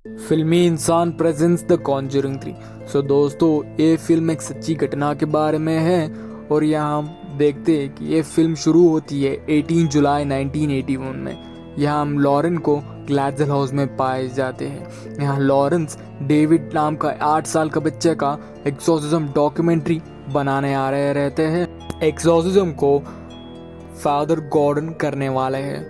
फिल्मी इंसान presence the Conjuring 3। सो दोस्तों, ये फिल्म एक सच्ची घटना के बारे में है। और यहाँ हम देखते हैं कि ये फिल्म शुरू होती है 18 जुलाई 1981 में। यहाँ हम लॉरेन को ग्लैडवेल हाउस में पाए जाते हैं। यहाँ लॉरेंस डेविड नाम का 8 साल का बच्चे का एक्सोर्सिज्म डॉक्यूमेंट्री बनाने आ रहे रहते हैं। एक्सोर्सिज्म को फादर गॉर्डन करने वाले हैं।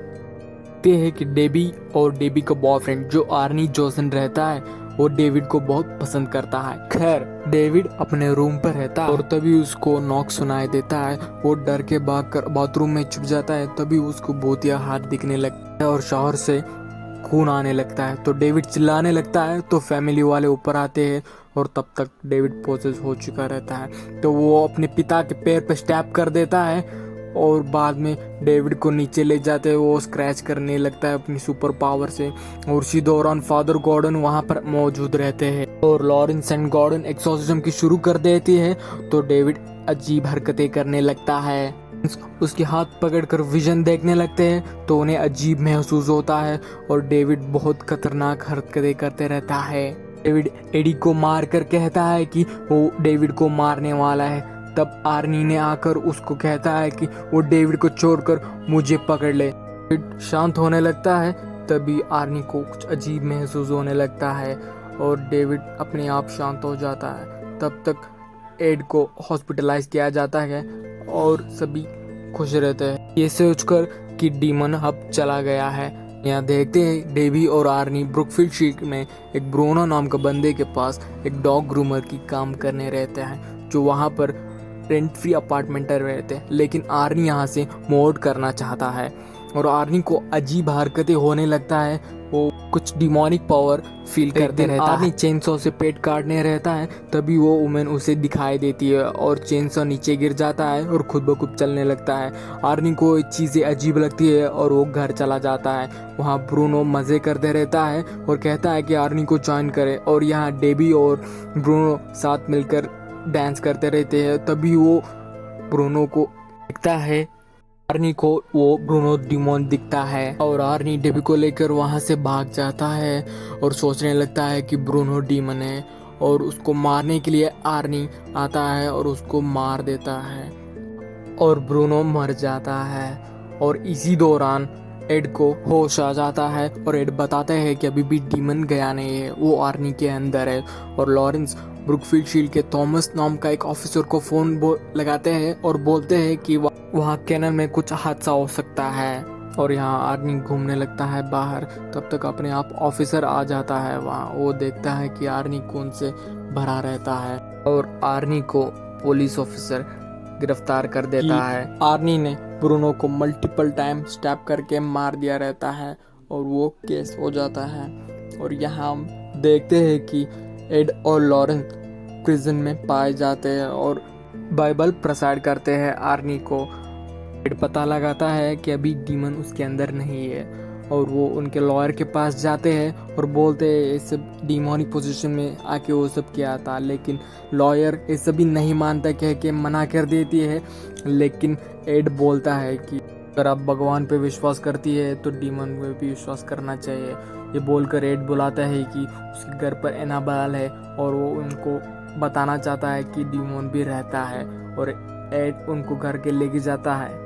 देखते हैं कि डेबी और डेबी का बॉयफ्रेंड जो आर्नी जोसन रहता है वो डेविड को बहुत पसंद करता है। खैर, डेविड अपने रूम पर रहता है और तभी उसको नॉक सुनाई देता है। वो डर के भागकर बाथरूम में छुप जाता है। तभी उसको भूतिया हाथ दिखने लगता है और शॉवर से खून आने लगता है। तो डेविड चिल्लाने लगता है। तो फैमिली वाले ऊपर आते हैं और तब तक डेविड पोसेस हो चुका रहता है। तो वो अपने पिता के पैर पर स्टैप कर देता है और बाद में डेविड को नीचे ले जाते हैं। वो स्क्रैच करने लगता है अपनी सुपर पावर से। और उसी दौरान फादर गॉर्डन वहां पर मौजूद रहते हैं और लॉरेंस एंड गॉर्डन एक्सोर्सिज्म की शुरू कर देती है। तो डेविड अजीब हरकतें करने लगता है। उसके हाथ पकड़कर विजन देखने लगते हैं तो उन्हें अजीब महसूस होता है और डेविड बहुत खतरनाक हरकतें करते रहता है। डेविड एडी को मार कर कहता है कि वो डेविड को मारने वाला है। तब आर्नी ने आकर उसको कहता है कि वो डेविड को छोड़कर मुझे पकड़ ले। डेविड शांत होने लगता है। तभी आर्नी को कुछ अजीब महसूस होने लगता है और डेविड अपने आप शांत हो जाता है। तब तक एड को हॉस्पिटलाइज किया जाता है और सभी खुश रहते हैं ये सोचकर कि डीमन अब चला गया है। यहाँ देखते हैं डेबी और आर्नी ब्रुकफील्ड स्ट्रीट में एक ब्रूनो नाम का बंदे के पास एक डॉग ग्रूमर की काम करने रहते हैं, जो वहाँ पर रेंट फ्री अपार्टमेंट रहते हैं। लेकिन आर्नी यहाँ से मूव करना चाहता है और आर्नी को अजीब हरकतें होने लगता है। वो कुछ डिमोनिक पावर फील करते रहता है। आर्नी चेनसॉ से पेट काटने रहता है। तभी वो वुमेन उसे दिखाई देती है और चेनसॉ नीचे गिर जाता है और खुद ब खुद चलने लगता है। आर्नी को ये चीजें अजीब लगती है और वो घर चला जाता है। वहाँ ब्रूनो मजे करते रहता है और कहता है कि आर्नी को ज्वाइन करे। और यहाँ डेबी और ब्रूनो साथ मिलकर डांस करते रहते हैं। तभी वो ब्रूनो को दिखता है। आर्नी को वो ब्रूनो डिमोन दिखता है और आर्नी डेबी को लेकर वहां से भाग जाता है और सोचने लगता है कि ब्रूनो डीमन है और उसको मारने के लिए आर्नी आता है और उसको मार देता है और ब्रूनो मर जाता है। और इसी दौरान एड को होश आ जाता है और एड बताते हैं कि अभी भी डीमन गया नहीं है, वो आर्नी के अंदर है। और लॉरेंस ब्रुकफील्ड शील्ड के थॉमस नाम का एक ऑफिसर को फोन लगाते हैं और बोलते हैं कि वहाँ कैनन में कुछ हादसा हो सकता है। और यहाँ आर्नी घूमने लगता है बाहर। तब तक अपने आप ऑफिसर आ जाता है वहाँ। वो देखता है कि आर्नी खून से भरा रहता है और आर्नी को पुलिस ऑफिसर गिरफ्तार कर देता है। आर्नी ने ब्रूनो को मल्टीपल टाइम स्टैप करके मार दिया रहता है और वो केस हो जाता है। और यहाँ हम देखते हैं कि एड और लॉरेंस प्रिजन में पाए जाते हैं और बाइबल प्रसाद करते हैं आर्नी को। एड पता लगाता है कि अभी डीमन उसके अंदर नहीं है और वो उनके लॉयर के पास जाते हैं और बोलते हैं ये सब डिमोनिक पोजीशन में आके वो सब किया था। लेकिन लॉयर ये सभी नहीं मानता, कह के मना कर देती है। लेकिन एड बोलता है कि अगर आप भगवान पे विश्वास करती है तो डीमन पे भी विश्वास करना चाहिए। ये बोलकर एड बुलाता है कि उसके घर पर एनाबेल है और वो उनको बताना चाहता है कि डीमन भी रहता है। और एड उनको घर के लेके जाता है।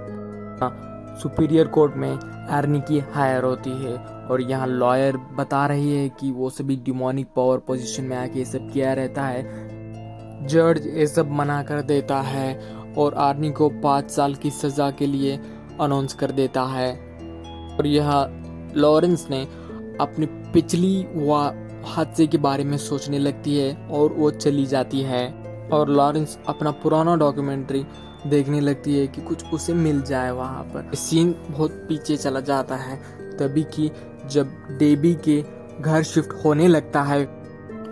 सुपीरियर कोर्ट में आर्नी की हायर होती है और यहाँ लॉयर बता रही है कि वो सभी डिमोनिक पावर पोजीशन में आके ये सब किया रहता है। जज ये सब मना कर देता है और आर्नी को 5 साल की सजा के लिए अनाउंस कर देता है। और यहाँ लॉरेंस ने अपनी पिछली हादसे के बारे में सोचने लगती है और वो चली जाती है। और लॉरेंस अपना पुराना डॉक्यूमेंट्री देखने लगती है कि कुछ उसे मिल जाए वहाँ पर। सीन बहुत पीछे चला जाता है तभी कि जब डेबी के घर शिफ्ट होने लगता है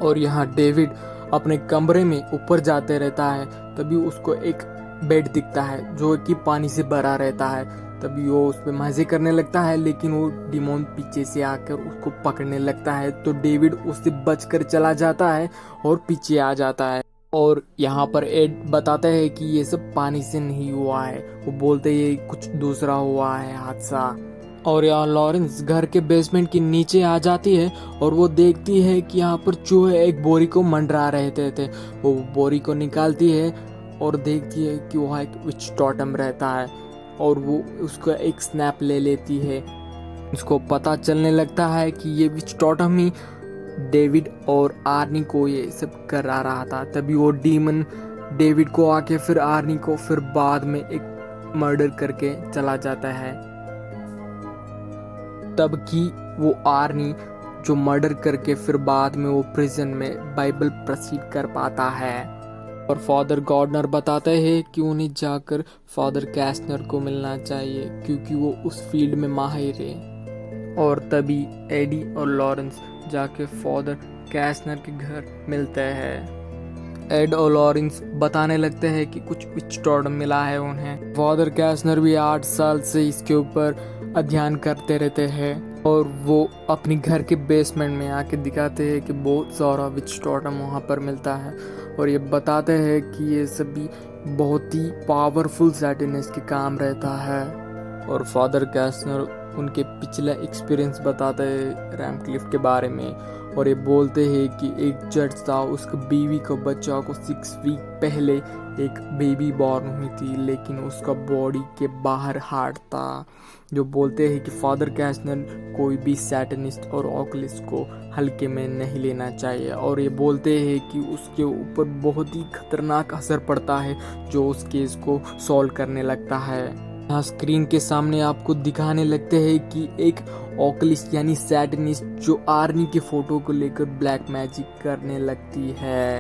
और यहाँ डेविड अपने कमरे में ऊपर जाते रहता है। तभी उसको एक बेड दिखता है जो कि पानी से भरा रहता है। तभी वो उस पर मजे करने लगता है लेकिन वो डिमोन पीछे से आकर उसको पकड़ने लगता है। तो डेविड उससे बचकर चला जाता है और पीछे आ जाता है। और यहाँ पर एड बताते हैं कि ये सब पानी से नहीं हुआ है। वो बोलते ये कुछ दूसरा हुआ है हादसा। और यहाँ लॉरेंस घर के बेसमेंट के नीचे आ जाती है और वो देखती है कि यहाँ पर चूहे एक बोरी को मंडरा रहे थे। वो बोरी को निकालती है और देखती है कि वहाँ एक विच टोटम रहता है और वो उसका एक स्नैप ले लेती है। उसको पता चलने लगता है कि ये विच टोटम ही डेविड और आर्नी को ये सब करा रहा था। तभी वो डीमन डेविड को आके फिर आर्नी को फिर बाद में एक मर्डर करके चला जाता है। तब कि वो आर्नी जो मर्डर करके फिर बाद में वो प्रिजन में बाइबल प्रोसीड कर पाता है। और फादर गार्डनर बताते हैं कि उन्हें जाकर फादर कैस्नर को मिलना चाहिए क्योंकि वो उस फील्ड में माहिर है। और तभी एडी और लॉरेंस जाके फादर कैस्नर के घर मिलते हैं। एड और लॉरेंस बताने लगते हैं कि कुछ विच टोटम मिला है उन्हें। फादर कैस्नर भी 8 साल से इसके ऊपर अध्ययन करते रहते हैं और वो अपनी घर के बेसमेंट में आके दिखाते हैं कि बहुत सारा विच टोटम वहाँ पर मिलता है और ये बताते हैं कि ये सभी बहुत ही पावरफुल सैटेनिस्ट के काम रहता है। और फादर कैस्नर उनके पिछले एक्सपीरियंस बताते हैं रैमक्लिफ के बारे में और ये बोलते हैं कि एक जज था, उसकी बीवी का बच्चा को 6 वीक पहले एक बेबी बॉर्न हुई थी लेकिन उसका बॉडी के बाहर हार्ट था। जो बोलते हैं कि फादर कैस्नर कोई भी सैटनिस्ट और ऑकलिस्ट को हल्के में नहीं लेना चाहिए और ये बोलते हैं कि उसके ऊपर बहुत ही खतरनाक असर पड़ता है जो उस केस को सॉल्व करने लगता है। यहाँ स्क्रीन के सामने आपको दिखाने लगते हैं कि एक ऑकलिस्ट यानी सैटनिस्ट जो आर्नी के फोटो को लेकर ब्लैक मैजिक करने लगती है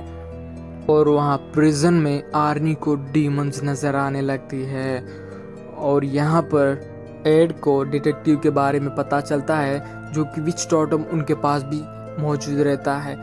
और वहाँ प्रिजन में आर्नी को डीमंस नजर आने लगती है। और यहाँ पर एड को डिटेक्टिव के बारे में पता चलता है जो कि विच टोटम उनके पास भी मौजूद रहता है।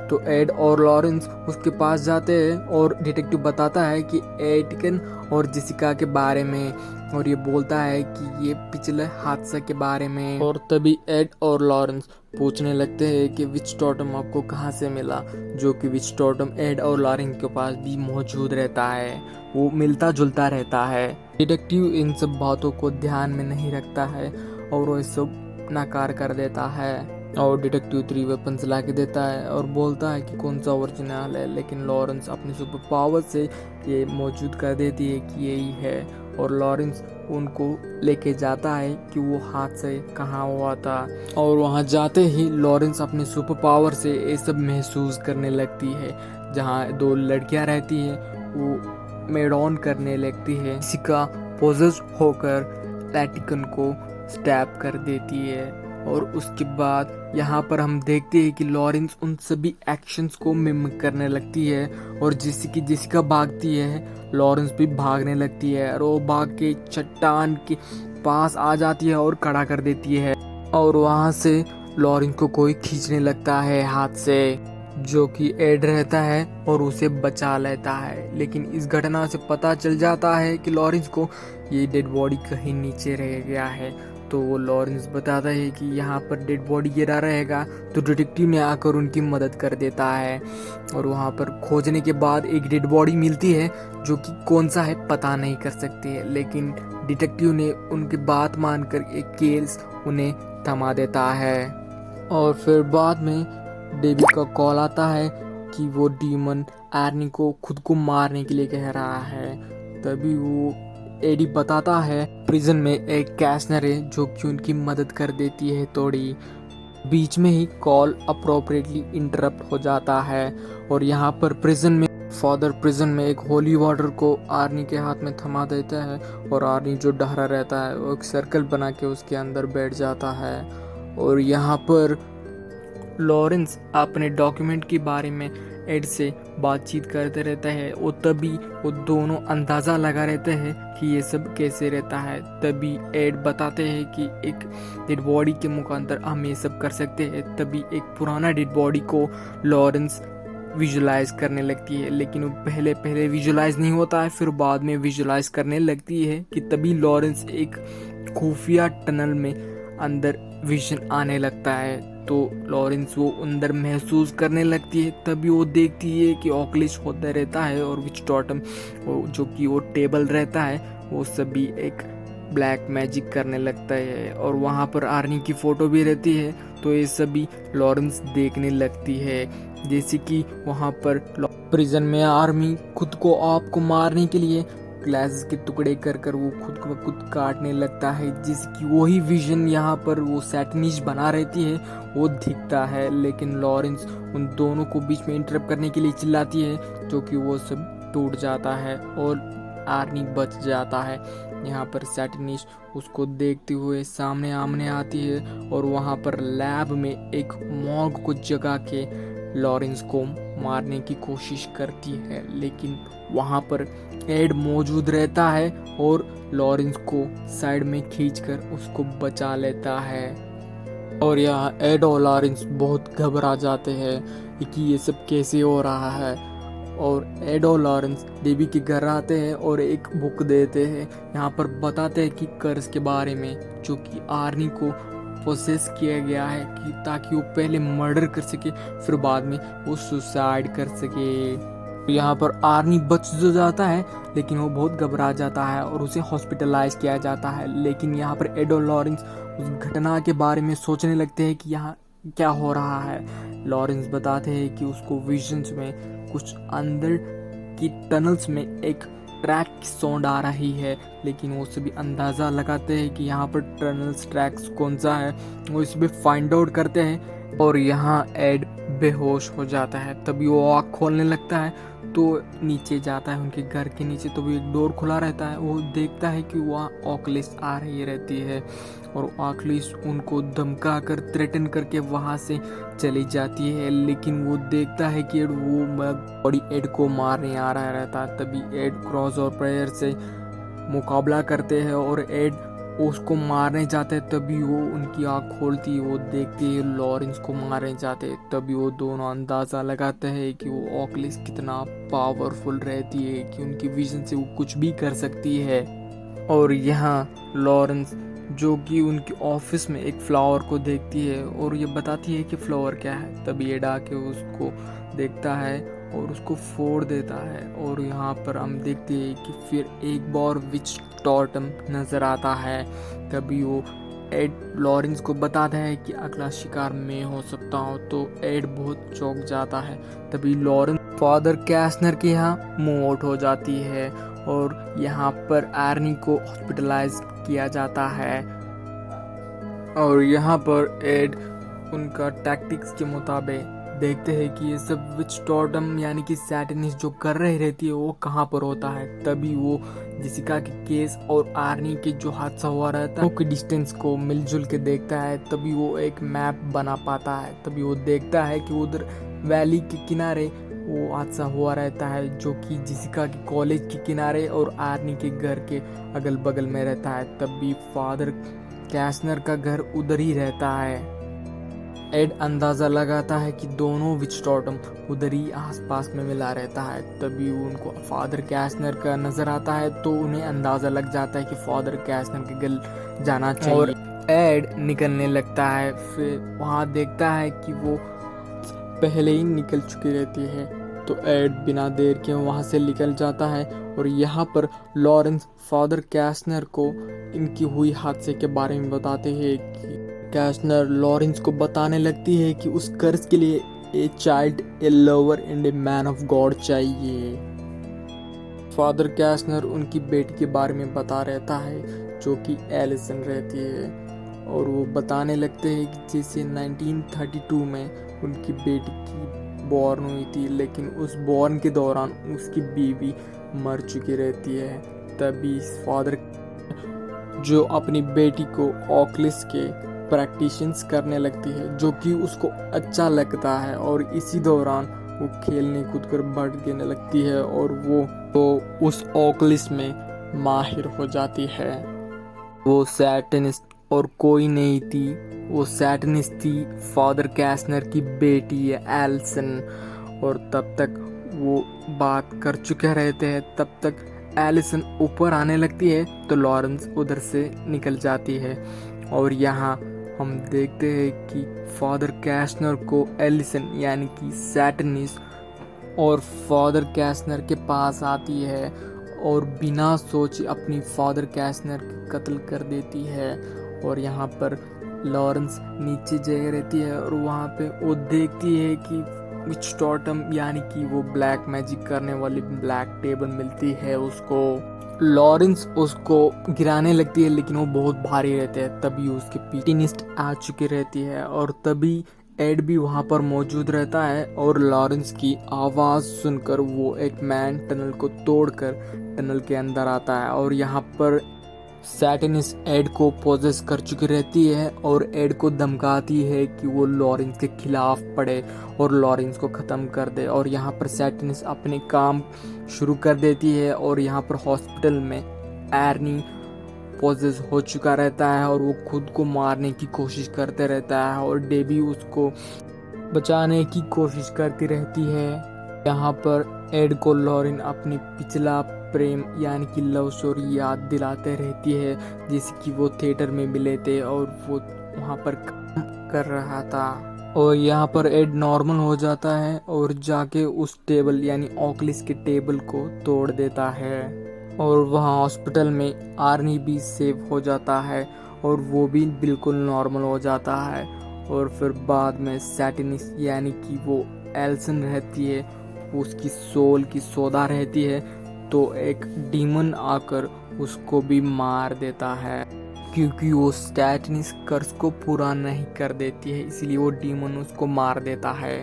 तो एड और लॉरेंस उसके पास जाते हैं और डिटेक्टिव बताता है कि एटिकन और जेसिका के बारे में और ये बोलता है कि ये पिछले हादसा के बारे में। और तभी एड और लॉरेंस पूछने लगते हैं कि विच टोटम आपको कहाँ से मिला, जो कि विच टोटम एड और लॉरेंस के पास भी मौजूद रहता है, वो मिलता जुलता रहता है। डिटेक्टिव इन सब बातों को ध्यान में नहीं रखता है और वो सब नकार कर देता है और डिटेक्टिव 3 वेपन्स ला के देता है और बोलता है कि कौन सा ओरिजिनल है, लेकिन लॉरेंस अपनी सुपर पावर से ये मौजूद कर देती है कि यही है और लॉरेंस उनको लेके जाता है कि वो हाथ से कहाँ हुआ था। और वहाँ जाते ही लॉरेंस अपने सुपर पावर से ये सब महसूस करने लगती है। जहाँ 2 लड़कियाँ रहती है वो मेड ऑन करने लगती है, किसी का पोजेस होकर लैटिकन को स्टैब कर देती है। और उसके बाद यहाँ पर हम देखते हैं कि लॉरेंस उन सभी एक्शंस को मिमिक करने लगती है और जेसिका भागती है, लॉरेंस भी भागने लगती है और वो भाग के चट्टान के पास आ जाती है और खड़ा कर देती है और वहाँ से लॉरेंस को कोई खींचने लगता है हाथ से, जो कि एड रहता है और उसे बचा लेता है। लेकिन इस घटना से पता चल जाता है कि लॉरेंस को ये डेड बॉडी कहीं नीचे रह गया है। तो वो लॉरेंस बताता है कि यहाँ पर डेड बॉडी गिरा रहेगा, तो डिटेक्टिव ने आकर उनकी मदद कर देता है और वहाँ पर खोजने के बाद एक डेड बॉडी मिलती है जो कि कौन सा है पता नहीं कर सकते हैं, लेकिन डिटेक्टिव ने उनकी बात मानकर एक केस उन्हें थमा देता है। और फिर बाद में डेवी का कॉल आता है कि वो डीमन आर्नी को खुद को मारने के लिए कह रहा है। तभी वो एडी बताता है प्रिजन में एक कैस्नर है जो कि उनकी मदद कर देती है थोड़ी। बीच में ही कॉल अप्रोप्रिएटली इंटरप्ट हो जाता है और यहाँ पर प्रिजन में फादर प्रिजन में एक होली वाटर को आर्नी के हाथ में थमा देता है और आर्नी जो डरा रहता है वो एक सर्कल बना के उसके अंदर बैठ जाता है। और यहाँ पर लॉरेंस अपने डॉक्यूमेंट के बारे में एड से बातचीत करते रहता है और तभी वो दोनों अंदाज़ा लगा रहते हैं कि ये सब कैसे रहता है। तभी एड बताते हैं कि एक डेड बॉडी के मुकांतर हम ये सब कर सकते हैं। तभी एक पुराना डेड बॉडी को लॉरेंस विजुलाइज करने लगती है, लेकिन वो पहले विजुलाइज नहीं होता है, फिर बाद में विजुलाइज करने लगती है कि तभी लॉरेंस एक खुफिया टनल में अंदर विजन आने लगता है। तो लॉरेंस वो अंदर महसूस करने लगती है। तभी वो देखती है कि ऑकलिश होता रहता है और विच टोटम जो कि वो टेबल रहता है वो सभी एक ब्लैक मैजिक करने लगता है और वहाँ पर आर्नी की फ़ोटो भी रहती है। तो ये सभी लॉरेंस देखने लगती है, जैसे कि वहाँ पर प्रिजन में आर्मी खुद को आपको मारने के लिए ग्लासेस के टुकड़े कर कर वो खुद को खुद काटने लगता है, जिसकी वही विजन यहाँ पर वो सैटनिश बना रहती है वो दिखता है। लेकिन लॉरेंस उन दोनों को बीच में इंटरप्ट करने के लिए चिल्लाती है, जो कि वो सब टूट जाता है और आर्नी बच जाता है। यहाँ पर सैटनिश उसको देखते हुए सामने आमने आती है और वहाँ पर लैब में एक मॉर्ग को जगा के लॉरेंस को मारने की कोशिश करती है, लेकिन वहाँ पर एड मौजूद रहता है और लॉरेंस को साइड में खींचकर उसको बचा लेता है। और यहाँ एड और लॉरेंस बहुत घबरा जाते हैं कि ये सब कैसे हो रहा है। और एड और लॉरेंस डेबी के घर आते हैं और एक बुक देते हैं, यहाँ पर बताते हैं कि कर्ज के बारे में, जो कि आर्नी को प्रोसेस किया गया है कि ताकि वो पहले मर्डर कर सके फिर बाद में वो सुसाइड कर सके। यहाँ पर आर्नी बच तो जाता है, लेकिन वो बहुत घबरा जाता है और उसे हॉस्पिटलाइज किया जाता है। लेकिन यहाँ पर एड और लॉरेंस उस घटना के बारे में सोचने लगते हैं कि यहाँ क्या हो रहा है। लॉरेंस बताते हैं कि उसको विजन्स में कुछ अंदर की टनल्स में एक ट्रैक की साउंड आ रही है, लेकिन वो सभी अंदाज़ा लगाते हैं कि यहाँ पर टनल्स ट्रैक्स कौन सा है। वो इस पर फाइंड आउट करते हैं और यहाँ एड बेहोश हो जाता है। तभी वो आँख खोलने लगता है तो नीचे जाता है उनके घर के नीचे, तो भी एक डोर खुला रहता है। वो देखता है कि वहाँ ऑकलिस आ रही रहती है और ऑकलिस उनको धमका कर थ्रेटन करके वहाँ से चली जाती है। लेकिन वो देखता है कि वो बॉडी एड को मारने आ रहा रहता है। तभी एड क्रॉस और प्रेयर से मुकाबला करते हैं और एड उसको मारने जाते हैं। तभी वो उनकी आँख खोलती है, वो देखते हैं लॉरेंस को मारने जाते हैं। तभी वो दोनों अंदाज़ा लगाते हैं कि वो ऑकलिस कितना पावरफुल रहती है कि उनकी विजन से वो कुछ भी कर सकती है। और यहाँ लॉरेंस जो कि उनके ऑफिस में एक फ्लावर को देखती है और ये बताती है कि फ्लावर क्या है। तभी एड आके उसको देखता है और उसको फोड़ देता है। और यहाँ पर हम देखते हैं कि फिर एक बार विच टॉटम नजर आता है। तभी वो एड लॉरेंस को बताता है कि अगला शिकार मैं हो सकता हूँ, तो एड बहुत चौंक जाता है। तभी लॉरेंस फादर कैसनर के यहाँ मूव आउट हो जाती है और यहाँ पर आर्नी को हॉस्पिटलाइज किया जाता है। और यहाँ पर एड उनका टैक्टिक्स के मुताबिक देखते हैं कि ये सब विच टॉटम यानी कि सैटनिस जो कर रही रहती है वो कहाँ पर होता है। तभी वो जेसिका के केस और आर्नी के जो हादसा हुआ रहता है उसके डिस्टेंस को मिलजुल के देखता है। तभी वो एक मैप बना पाता है। तभी वो देखता है कि उधर वैली के किनारे वो हादसा हुआ रहता है, जो कि जेसिका के कॉलेज के किनारे और आर्नी के घर के अगल बगल में रहता है। तभी फादर कैसनर का घर उधर ही रहता है। एड अंदाज़ा लगाता है कि दोनों विच टॉटम उधर ही आसपास में मिला रहता है। तभी उनको फादर कैसनर का नज़र आता है, तो उन्हें अंदाज़ा लग जाता है कि फादर कैसनर के घर जाना चाहिए। और एड निकलने लगता है। फिर वहाँ देखता है कि वो पहले ही निकल चुकी रहती है, तो एड बिना देर के वहाँ से निकल जाता है। और यहाँ पर लॉरेंस फादर कैसनर को इनकी हुई हादसे के बारे में बताते हैं कि कैसनर लॉरेंस को बताने लगती है कि उस कर्ज के लिए a child, A lover and a man of God चाहिए। फादर कैसनर उनकी बेटी के बारे में बता रहता है, जो कि एलिसन रहती है। और वो बताने लगते हैं कि जैसे 1932 में उनकी बेटी की बॉर्न हुई थी, लेकिन उस बॉर्न के दौरान उसकी बीवी मर चुकी रहती है। तभी फादर जो अपनी बेटी को ऑकलिस के प्रैक्टिशंस करने लगती है, जो कि उसको अच्छा लगता है। और इसी दौरान वो खेलने कूद कर बढ़ने लगती है और वो तो उस ऑकलिस में माहिर हो जाती है। वो सैटनिस्ट और कोई नहीं थी, वो सैटनिस्ट थी फादर कैसनर की बेटी है एलिसन। और तब तक वो बात कर चुके रहते हैं। तब तक एलिसन ऊपर आने लगती है, तो लॉरेंस उधर से निकल जाती है। और यहाँ हम देखते हैं कि फादर कैसनर को एलिसन यानी कि सैटनिस और फादर कैसनर के पास आती है और बिना सोचे अपनी फादर कैसनर की कत्ल कर देती है। और यहाँ पर लॉरेंस नीचे जगह रहती है और वहाँ पे वो देखती है कि विच टोटम यानी कि वो ब्लैक मैजिक करने वाली ब्लैक टेबल मिलती है उसको। लॉरेंस उसको गिराने लगती है लेकिन वो बहुत भारी रहते हैं। तभी उसके पीटिनिस्ट आ चुकी रहती है और तभी एड भी वहाँ पर मौजूद रहता है और लॉरेंस की आवाज़ सुनकर वो एक मैन टनल को तोड़कर टनल के अंदर आता है। और यहाँ पर सैटिनिस एड को पोजेस कर चुकी रहती है और एड को धमकाती है कि वो लॉरेंस के खिलाफ पड़े और लॉरेंस को ख़त्म कर दे। और यहाँ पर सैटिनिस अपने काम शुरू कर देती है और यहाँ पर हॉस्पिटल में एर्नी पोजेस हो चुका रहता है और वो खुद को मारने की कोशिश करते रहता है और डेबी उसको बचाने की कोशिश करती रहती है। यहाँ पर एड को लॉरेन अपनी पिछला प्रेम यानी कि लव स्टोरी याद दिलाते रहती है जिसकी कि वो थिएटर में मिले थे और वो वहाँ पर काम कर रहा था। और यहाँ पर एड नॉर्मल हो जाता है और जाके उस टेबल यानी ऑकलिस के टेबल को तोड़ देता है और वहाँ हॉस्पिटल में आर्नी भी सेव हो जाता है और वो भी बिल्कुल नॉर्मल हो जाता है। और फिर बाद में सैटिनिस यानी कि वो एल्सन रहती है, उसकी सोल की सौदा रहती है, तो एक डीमन आकर उसको भी मार देता है क्योंकि वो सैटिनिस कर्स को पूरा नहीं कर देती है, इसलिए वो डीमन उसको मार देता है।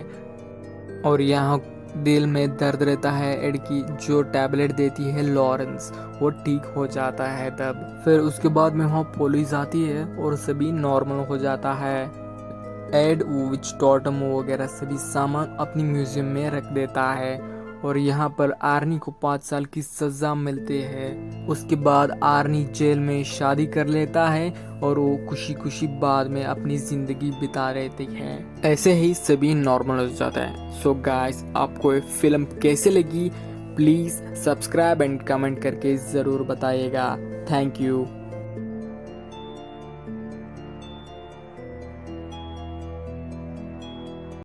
और यहाँ दिल में दर्द रहता है एड की, जो टैबलेट देती है लॉरेंस वो ठीक हो जाता है तब। फिर उसके बाद में वहाँ पुलिस आती है और सभी नॉर्मल हो जाता है। एड विच टोटम वगैरह सभी सामान अपनी म्यूजियम में रख देता है और यहाँ पर आर्नी को 5 साल की सजा मिलती है। उसके बाद आर्नी जेल में शादी कर लेता है और वो खुशी खुशी बाद में अपनी जिंदगी बिता रहती है। ऐसे ही सभी नॉर्मल हो जाता है। सो गाइस, आपको ये फिल्म कैसे लगी प्लीज सब्सक्राइब एंड कमेंट करके जरूर बताइएगा। Thank you.